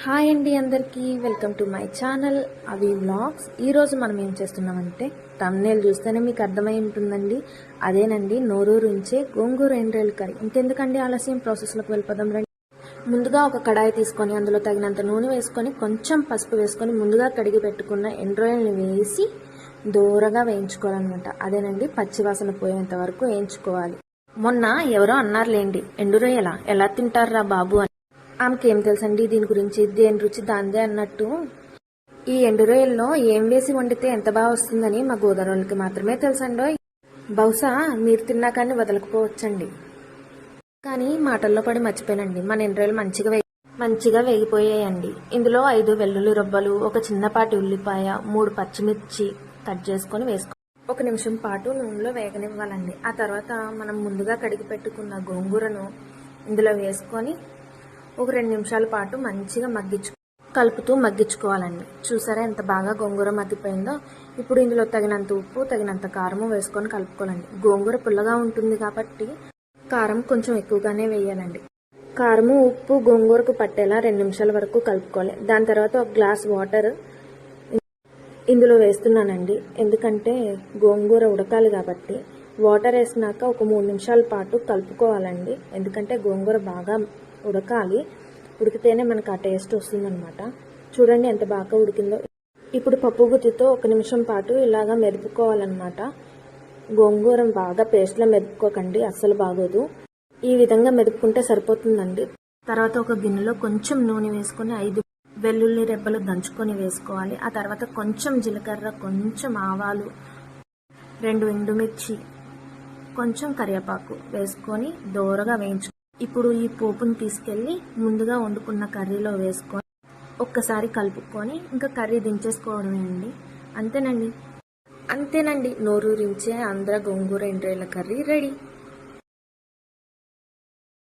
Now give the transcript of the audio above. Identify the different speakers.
Speaker 1: Hi అండి, అందరికీ welcome to my channel అవి వ్లాగ్స్. ఈరోజు మనం ఏం చేస్తున్నామంటే థంబ్నెయిల్ చూస్తేనే మీకు అర్థమై ఉంటుందండి. అదేనండి, నోరూరించే గోంగూర ఎండ్రాయిల్ కర్రీ. ఇంకెందుకండి ఆలస్యం, ప్రాసెస్లోకి వెళ్ళిపోదాం రండి. ముందుగా ఒక కడాయి తీసుకొని అందులో తగినంత నూనె వేసుకొని కొంచెం పసుపు వేసుకొని ముందుగా కడిగి పెట్టుకున్న ఎండ్రాయిల్ని వేసి దూరగా వేయించుకోవాలన్నమాట. అదేనండి, పచ్చివాసన పోయేంత వరకు వేయించుకోవాలి. మొన్న ఎవరో అన్నారులేండి, ఎండురొయ్యలా ఎలా తింటారా బాబు అని. ఆమెకేం తెలుసండి దీని గురించి, దేని రుచి దాందే అన్నట్టు. ఈ ఎండు రొయ్యల్లో ఏం వేసి వండితే ఎంత బాగా వస్తుందని మా గోదావరికి మాత్రమే తెలుసండో. బహుశా మీరు తిన్నా కానీ వదలకపోవచ్చండి. కానీ మాటల్లో పడి మర్చిపోయానండి, మన ఎండు రొయ్యలు మంచిగా వేగిపోయాయండి. ఇందులో 5 వెల్లుల్లి రొబ్బలు, ఒక చిన్నపాటి ఉల్లిపాయ, 3 పచ్చిమిర్చి కట్ చేసుకొని వేసుకో. 1 నిమిషం పాటు నూనెలో వేగనివ్వాలండి. ఆ తర్వాత మనం ముందుగా కడిగి పెట్టుకున్న గోంగూరను ఇందులో వేసుకొని ఒక 2 నిమిషాల పాటు మంచిగా కలుపుతూ మగ్గించుకోవాలండి. చూసారా ఎంత బాగా గోంగూర మగ్గిపోయిందో. ఇప్పుడు ఇందులో తగినంత ఉప్పు, తగినంత కారము వేసుకొని కలుపుకోవాలండి. గోంగూర పుల్లగా ఉంటుంది కాబట్టి కారం కొంచెం ఎక్కువగానే వేయాలండి. కారము, ఉప్పు గోంగూరకు పట్టేలా 2 నిమిషాల వరకు కలుపుకోవాలి. దాని తర్వాత ఒక గ్లాస్ వాటర్ ఇందులో వేస్తున్నానండి. ఎందుకంటే గోంగూర ఉడకాలి కాబట్టి వాటర్ వేసినాక ఒక 3 నిమిషాల పాటు కలుపుకోవాలండి. ఎందుకంటే గోంగూర బాగా ఉడకాలి, ఉడికితేనే మనకు ఆ టేస్ట్ వస్తుందన్నమాట. చూడండి ఎంత బాగా ఉడికిందో. ఇప్పుడు పప్పు గుత్తితో 1 నిమిషం పాటు ఇలాగా మెదుపుకోవాలన్నమాట. గోంగూర బాగా పేస్ట్లా మెదుపుకోకండి, అస్సలు బాగోదు. ఈ విధంగా మెదుపుకుంటే సరిపోతుందండి. తర్వాత ఒక గిన్నెలో కొంచెం నూనె వేసుకొని 5 వెల్లుల్లి రెబ్బలు దంచుకొని వేసుకోవాలి. ఆ తర్వాత కొంచెం జీలకర్ర, కొంచెం ఆవాలు, 2 ఎండుమిర్చి, కొంచెం కరివేపాకు వేసుకొని దోరగా వేయించుకోవాలి. ఇప్పుడు ఈ పోపును తీసుకెళ్ళి ముందుగా వండుకున్న కర్రీలో వేసుకొని ఒక్కసారి కలుపుకొని ఇంకా కర్రీ దించేసుకోవడమే అండి. అంతేనండి, నోరూరించే ఆంధ్ర గోంగూర ఎండ్రాయిల కర్రీ రెడీ.